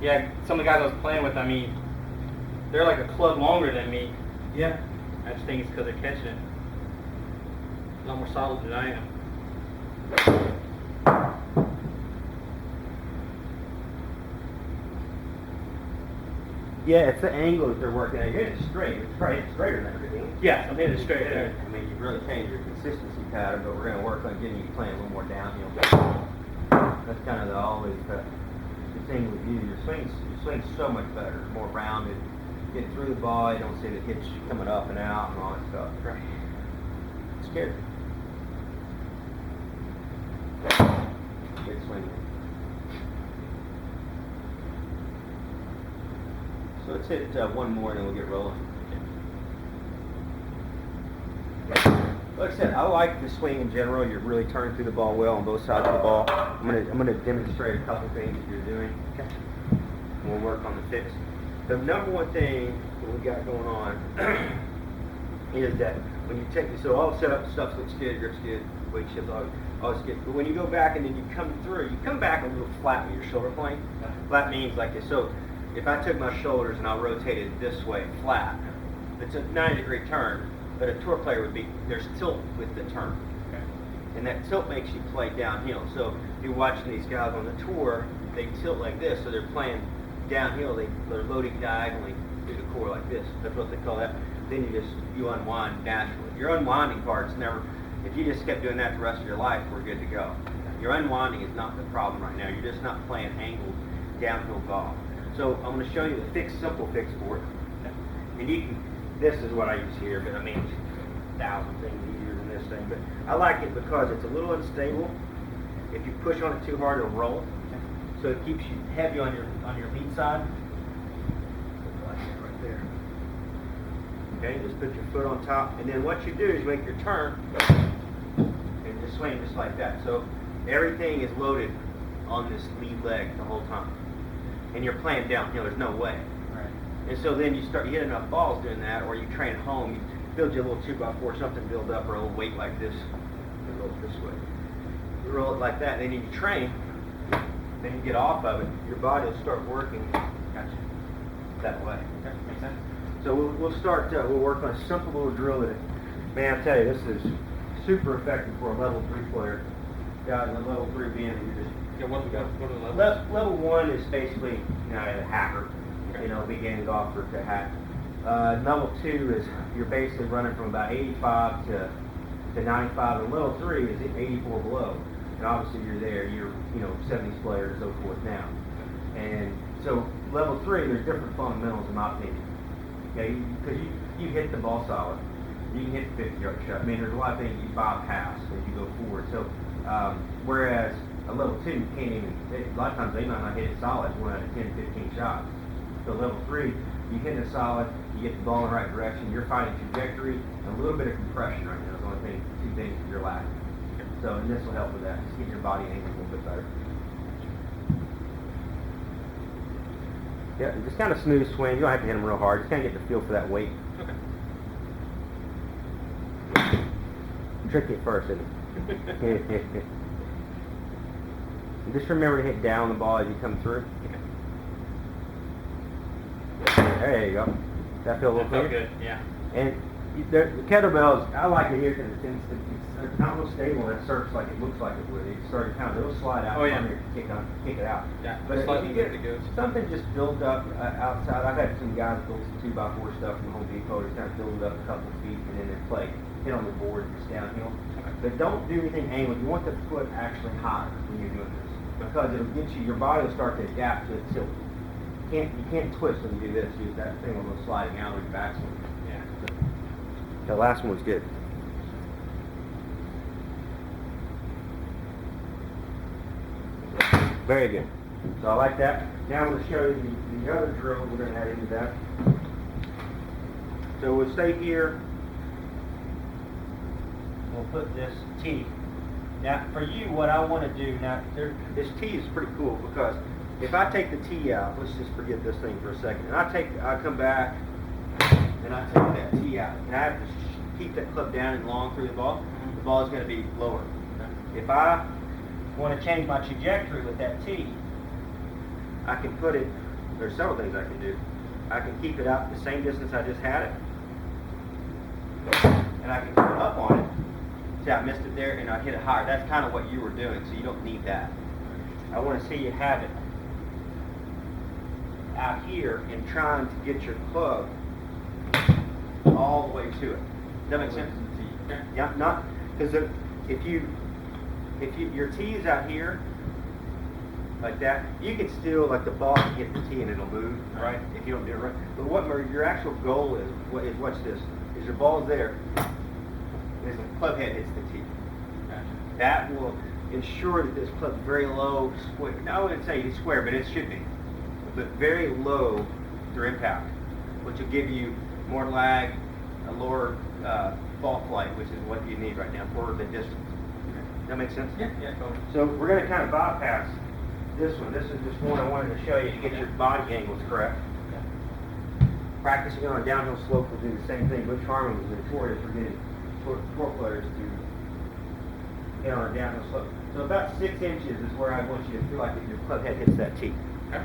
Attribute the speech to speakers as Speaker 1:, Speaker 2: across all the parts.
Speaker 1: Yeah, some of the guys I was playing with, I mean, they're like a club longer than me.
Speaker 2: Yeah.
Speaker 1: I just think it's because they're catching it a lot more solid than I am.
Speaker 2: Yeah, it's the angle that they're working at. You're hitting it straight. It's right, it's straighter than everything.
Speaker 1: Yeah, I'm hitting it straight there.
Speaker 2: I mean, you've really changed your consistency pattern, but we're going to work on getting you playing a little more downhill. That's kind of always the thing with you. Your swing's so much better, more rounded. Get through the ball, you don't see the hitch coming up and out and all that stuff.
Speaker 1: Right.
Speaker 2: It's scary. Good swing. So let's hit one more and then we'll get rolling. Like I said, I like the swing in general. You're really turning through the ball well on both sides of the ball. I'm gonna demonstrate a couple things that you're doing.
Speaker 1: Okay.
Speaker 2: And we'll work on the fix. The number one thing that we got going on is that when you take so all the setup stuff looks good, grips good, weight shifts always good. But when you go back and then you come back a little flat with your shoulder point. Flat means like this. So if I took my shoulders and I rotated this way, flat, it's a 90-degree turn, but a tour player would be, there's tilt with the turn.
Speaker 1: Okay.
Speaker 2: And that tilt makes you play downhill. So if you're watching these guys on the tour, they tilt like this, so they're playing downhill, they're loading diagonally through the core like this. That's what they call that. Then you unwind naturally. Your unwinding part's never, if you just kept doing that the rest of your life, we're good to go. Your unwinding is not the problem right now. You're just not playing angled downhill golf. So I'm going to show you the simple fix for it. And you can, this is what I use here, but I mean, 1,000 things easier than this thing. But I like it because it's a little unstable. If you push on it too hard, it'll roll. So it keeps you heavy on your lead side. Like that right there. Okay, just put your foot on top, and then what you do is make your turn and just swing just like that. So everything is loaded on this lead leg the whole time, and you're playing downhill. There's no way.
Speaker 1: Right.
Speaker 2: And so then you hit enough balls doing that, or you train at home. You build you a little 2x4, something build up, or a little weight like this. You roll it this way. You roll it like that, and then you train. Then you get off of it, your body will start working. Gotcha. That way.
Speaker 1: Okay. Makes sense.
Speaker 2: So we'll start. We'll work on a simple little drill that, man, I tell you, this is super effective for a level 3 player. Guys, a level 3 being that you're just.
Speaker 1: Yeah. What are the levels?
Speaker 2: Level 1 is basically a hacker.
Speaker 1: Okay.
Speaker 2: Beginning golfer to hack. Level 2 is you're basically running from about 85 to 95, and level 3 is 84 below. And obviously you're there, you're 70s player and so forth now. And so level 3, there's different fundamentals in my opinion. Okay, because you hit the ball solid, you can hit the 50-yard shot. I mean, there's a lot of things you bypass as you go forward. So whereas a level 2 you can't even, a lot of times they might not hit it solid 1 out of 10, 15 shots. So level 3, you hit it solid, you get the ball in the right direction, you're fighting trajectory and a little bit of compression right now is the only thing, 2 things that you're lacking. So, and this will help with that. Just get your body angled a little bit better. Yeah, just kind of smooth swing. You don't have to hit them real hard. Just kind of get the feel for that weight.
Speaker 1: Okay.
Speaker 2: Tricky at first, isn't it? Just remember to hit down the ball as you come through.
Speaker 1: Okay.
Speaker 2: There you go. Does that feel a little
Speaker 1: That
Speaker 2: clear?
Speaker 1: felt good. Yeah.
Speaker 2: And the kettlebells, I like it here because it's not real stable and it surfs like it looks like it would. It started kind of, it'll slide out
Speaker 1: Oh, yeah.
Speaker 2: from here, kick it out.
Speaker 1: Yeah.
Speaker 2: But
Speaker 1: Slide
Speaker 2: if you
Speaker 1: it
Speaker 2: get
Speaker 1: goes.
Speaker 2: something just built up outside, I've had some guys build some 2x4 stuff from Home Depot, just kind of build it up a couple of feet and then they play, hit on the board just downhill. But don't do anything angled. You want the foot actually higher when you're doing this because it'll get you, your body will start to adapt to a tilt. You can't twist when you do this. Use that thing will go sliding out on your backswing.
Speaker 1: Yeah.
Speaker 2: The last one was good. Very good. So I like that. Now I'm going to show you the other drill we're going to add into that. So we'll stay here. We'll put this T. Now for you, what I want to do now, this T is pretty cool because if I take the T out, let's just forget this thing for a second, and I come back and I take that T out, and I have to keep that club down and long through the ball is going to be lower. If I want to change my trajectory with that T, I can put it there's several things I can do. I can keep it out the same distance I just had it, and I can come up on it. See, I missed it there, and I hit it higher. That's kind of what you were doing, so you don't need that. I want to see you have it out here and trying to get your club all the way to it. Does that make sense? Yeah, not because if your tee is out here like that, you can still, like, the ball can hit the tee and it'll move, right? If you don't do it right. But what your actual goal is watch this, is your ball's there, is the club head hits the tee. That will ensure that this club's very low, square. Now, I wouldn't say it's square, but it should be. But very low through impact, which will give you more lag, a lower ball flight, which is what you need right now for the distance. Does that make sense?
Speaker 1: Yeah, totally.
Speaker 2: So we're going to kind of bypass this one. This is just one I wanted to show you to get your body angles correct. Practicing on a downhill slope will do the same thing. Butch Harmon was notorious for getting tour players to get on a downhill slope. So about 6 inches is where I want you to feel like that your club head hits that tee.
Speaker 1: Okay.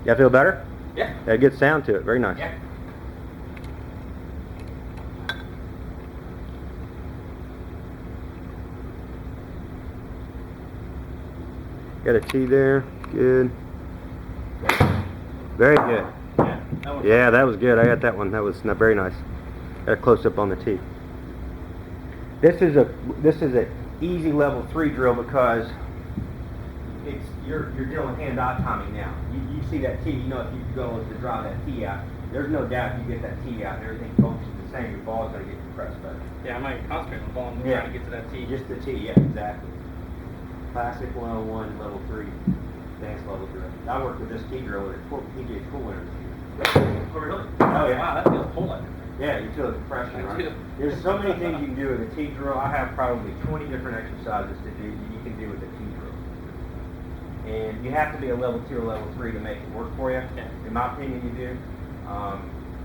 Speaker 2: Yeah, feel better?
Speaker 1: Yeah.
Speaker 2: Got a good sound to it. Very nice.
Speaker 1: Yeah.
Speaker 2: Got a tee there. Good. Very good. Yeah, that was good. I got that one. That was very nice. Got a close up on the tee. This is a easy level 3 drill because you're dealing with hand-eye timing now. You see that tee, you know if you go to draw that tee out, there's no doubt if you get that tee out and everything functions the same, your ball's going to get compressed better.
Speaker 1: Yeah, I'm not even concentrating on the ball. I'm
Speaker 2: Yeah.
Speaker 1: trying to get to that tee.
Speaker 2: Just the tee, yeah, exactly. Classic 101, level 3, advanced level drill. I worked with this tee drill at PGA Tour winners.
Speaker 1: Oh, really?
Speaker 2: Oh, yeah.
Speaker 1: Wow, that feels whole lot.
Speaker 2: Yeah, you feel the compression,
Speaker 1: I
Speaker 2: right?
Speaker 1: do.
Speaker 2: There's so many things you can do with a tee drill. I have probably 20 different exercises to do you can do with a tee drill. And you have to be a level 2 or level 3 to make it work for you.
Speaker 1: Yeah.
Speaker 2: In my opinion, you do.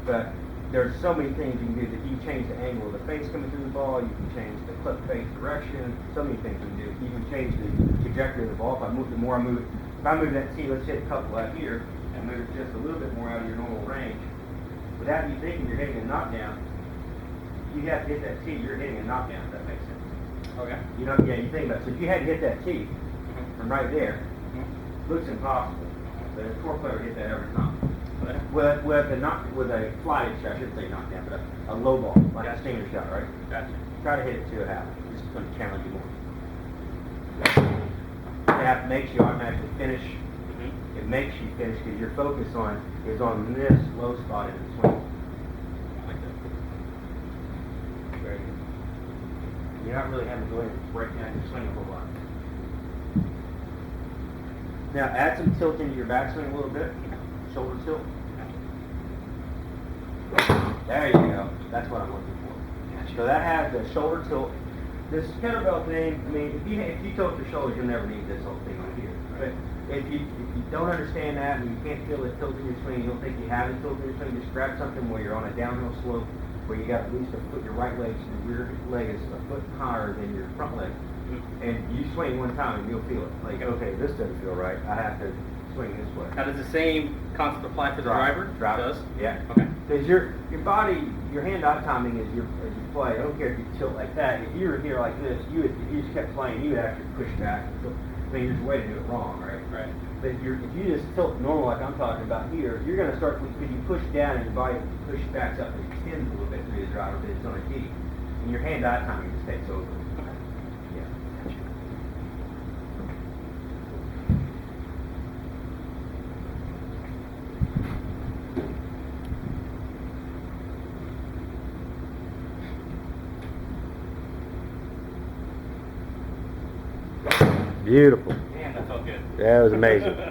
Speaker 2: But there's so many things you can do that you can change the angle of the face coming through the ball. You can change the clip face direction. So many things you can do. You can change the trajectory of the ball. The more I move it, if I move that tee, let's hit a couple out here, and move it just a little bit more out of your normal range, without you thinking you're hitting a knockdown, you have to hit that tee, you're hitting a knockdown, if that makes sense.
Speaker 1: Oh, yeah?
Speaker 2: You know, yeah, you think about it. So if you had to hit that tee from right there, looks impossible. But a tour player would hit that every time. With a fly shot, I shouldn't say knockdown, but a low ball, like a stinger shot, right?
Speaker 1: Gotcha.
Speaker 2: Try to hit it to a half. It's going to challenge you more. That makes you automatically finish. It makes you finish because your focus is on this low spot in the swing.
Speaker 1: I like that.
Speaker 2: Very good. You're not really having to go in and break down your swing a whole lot. Now add some tilt into your backswing a little bit. Shoulder tilt. There you go. That's what I'm looking for. So that has the shoulder tilt. This kettlebell thing, I mean, if you tilt your shoulders, you'll never need this whole thing right here. But if you don't understand that and you can't feel it tilting your swing, you don't think you have it tilting your swing, just grab something where you're on a downhill slope where you got at least a foot, your right leg, your rear leg is a foot higher than your front leg. And you swing one time and you'll feel it. Like, okay, this doesn't feel right. I have to swing this way.
Speaker 1: Now, does the same concept apply for the driver?
Speaker 2: Drive.
Speaker 1: It does?
Speaker 2: Yeah.
Speaker 1: Okay.
Speaker 2: Because your body, your hand-eye timing as you play. I don't care if you tilt like that. If you were here like this, if you just kept playing, you would actually push back. I mean, there's a way to do it wrong, right?
Speaker 1: Right.
Speaker 2: But if you just tilt normal like I'm talking about here, you're going to start, because you push down and your body pushes back up and extends a little bit through the driver, but it's on a tee. And your hand-eye timing just takes over.
Speaker 1: Okay.
Speaker 2: Yeah. Beautiful.
Speaker 1: Man, that felt good.
Speaker 2: That was amazing.